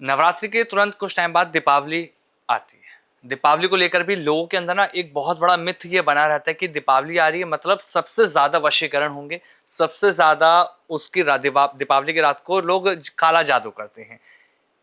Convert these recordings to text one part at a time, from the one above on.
नवरात्रि के तुरंत कुछ टाइम बाद दीपावली आती है। दीपावली को लेकर भी लोगों के अंदर ना एक बहुत बड़ा मिथ ये बना रहता है कि दीपावली आ रही है मतलब सबसे ज्यादा वशीकरण होंगे, सबसे ज्यादा उसकी दीपावली की रात को लोग काला जादू करते हैं।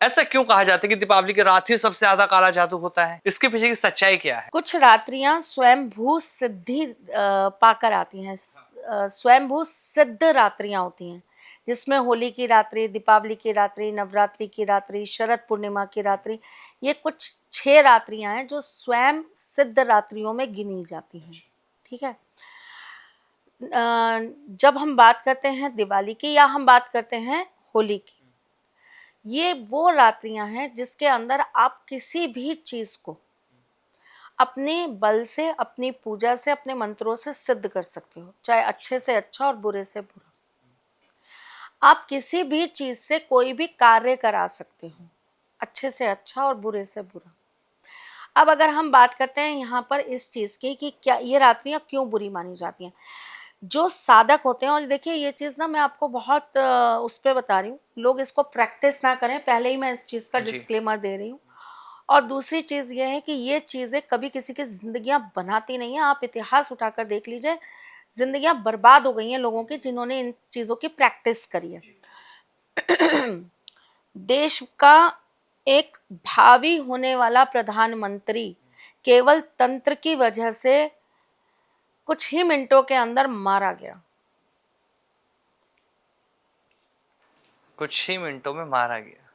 ऐसा क्यों कहा जाता है कि दीपावली की रात ही सबसे ज्यादा काला जादू होता है? इसके पीछे की सच्चाई क्या है? कुछ रात्रियां स्वयंभू सिद्धि पाकर आती हैं। स्वयंभू सिद्ध रात्रियां होती हैं, जिसमें होली की रात्रि, दीपावली की रात्रि, नवरात्रि की रात्रि, शरद पूर्णिमा की रात्रि, ये कुछ 6 रात्रियां हैं जो स्वयं सिद्ध रात्रियों में गिनी जाती हैं। ठीक है। जब हम बात करते हैं दिवाली की या हम बात करते हैं होली की, ये वो रात्रियां हैं जिसके अंदर आप किसी भी चीज को अपने बल से, अपनी पूजा से, अपने मंत्रों से सिद्ध कर सकते हो, चाहे अच्छे से अच्छा और बुरे से बुरा। आप किसी भी चीज से कोई भी कार्य करा सकते हो, अच्छे से अच्छा और बुरे से बुरा। अब अगर हम बात करते हैं यहाँ पर इस चीज की कि क्या ये रात्रियां क्यों बुरी मानी जाती हैं, जो साधक होते हैं, और देखिए ये चीज ना मैं आपको बहुत उस पे बता रही हूँ, लोग इसको प्रैक्टिस ना करें, पहले ही मैं इस चीज का जी। डिस्क्लेमर दे रही हूँ। और दूसरी चीज ये है कि ये चीजें कभी किसी की जिंदगियां बनाती नहीं है। आप इतिहास उठाकर देख लीजिए, जिंदगियां बर्बाद हो गई हैं लोगों की जिन्होंने इन चीजों की प्रैक्टिस करी है। देश का एक भावी होने वाला प्रधानमंत्री केवल तंत्र की वजह से कुछ ही मिनटों के अंदर मारा गया। कुछ ही मिनटों में मारा गया।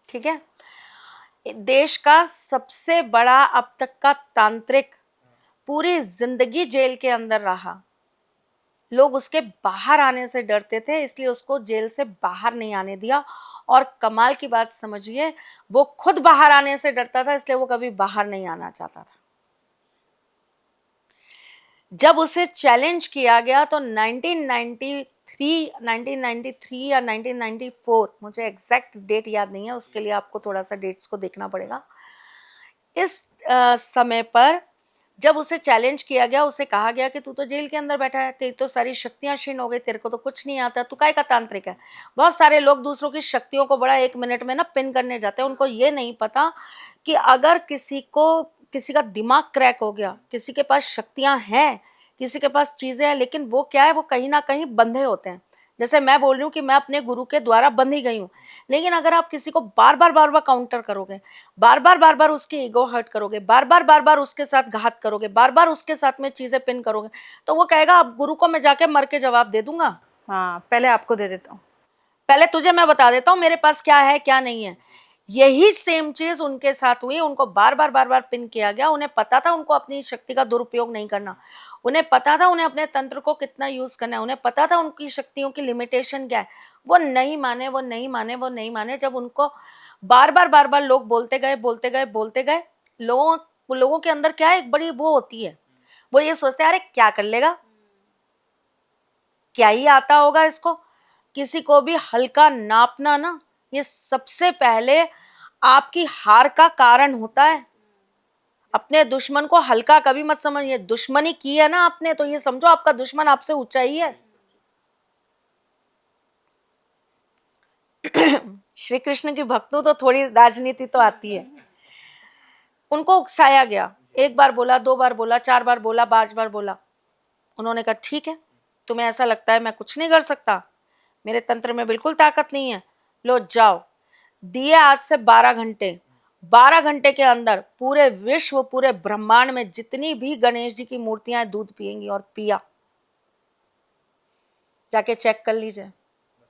ठीक है। देश का सबसे बड़ा अब तक का तांत्रिक पूरी जिंदगी जेल के अंदर रहा। लोग उसके बाहर आने से डरते थे, इसलिए उसको जेल से बाहर नहीं आने दिया। और कमाल की बात समझिए, वो खुद बाहर आने से डरता था, इसलिए वो कभी बाहर नहीं आना चाहता था। जब उसे चैलेंज किया गया तो 1993 या 1994, मुझे एग्जैक्ट डेट याद नहीं है, उसके लिए आपको थोड़ा सा डेट्स को देखना पड़ेगा। इस समय पर जब उसे चैलेंज किया गया, उसे कहा गया कि तू तो जेल के अंदर बैठा है, तेरी तो सारी शक्तियां क्षीण हो गई, तेरे को तो कुछ नहीं आता, तू काय का तांत्रिक है। बहुत सारे लोग दूसरों की शक्तियों को बड़ा 1 मिनट में ना पिन करने जाते हैं। उनको ये नहीं पता कि अगर किसी का दिमाग क्रैक हो गया, किसी के पास शक्तियां हैं, किसी के पास चीजें हैं, लेकिन वो क्या है, वो कहीं ना कहीं बंधे होते हैं। जैसे मैं बोल रही हूँ कि मैं अपने गुरु के द्वारा बंधी गई हूँ, लेकिन अगर आप किसी को बार बार काउंटर करोगे, बार बार उसकी ईगो हर्ट करोगे, बार बार उसके साथ घात करोगे, बार बार उसके साथ में चीजें पिन करोगे, तो वो कहेगा अब गुरु को मैं जाके मर के जवाब दे दूंगा। हाँ, पहले आपको दे देता हूँ, पहले तुझे मैं बता देता हूँ मेरे पास क्या है क्या नहीं है। यही सेम चीज उनके साथ हुई। उनको बार बार पिन किया गया। उन्हें पता था उनको अपनी शक्ति का दुरुपयोग नहीं करना, उन्हें पता था उन्हें अपने तंत्र को कितना यूज करना है, उन्हें पता था उनकी शक्तियों की लिमिटेशन क्या है। वो नहीं माने, वो नहीं माने, वो नहीं माने। जब उनको बार बार लोग बोलते गए, लोगों के अंदर क्या है, एक बड़ी वो होती है, वो ये सोचते हैं अरे क्या कर लेगा, क्या ही आता होगा इसको। किसी को भी हल्का नापना ना, ये सबसे पहले आपकी हार का कारण होता है। अपने दुश्मन को हल्का कभी मत समझिए। दुश्मनी की है ना आपने, तो ये समझो आपका दुश्मन आपसे ऊंचा ही है। श्री कृष्ण की भक्तों तो थोड़ी राजनीति तो आती है। उनको उकसाया गया, 1 बार बोला, 2 बार बोला, 4 बार बोला, 5 बार बोला। उन्होंने कहा ठीक है, तुम्हें ऐसा लगता है मैं कुछ नहीं कर सकता, मेरे तंत्र में बिल्कुल ताकत नहीं है, लो जाओ। दिए आज से 12 घंटे, 12 घंटे के अंदर पूरे विश्व, पूरे ब्रह्मांड में जितनी भी गणेश जी की मूर्तियां दूध पिएंगी। और पिया, जाके चेक कर लीजिए।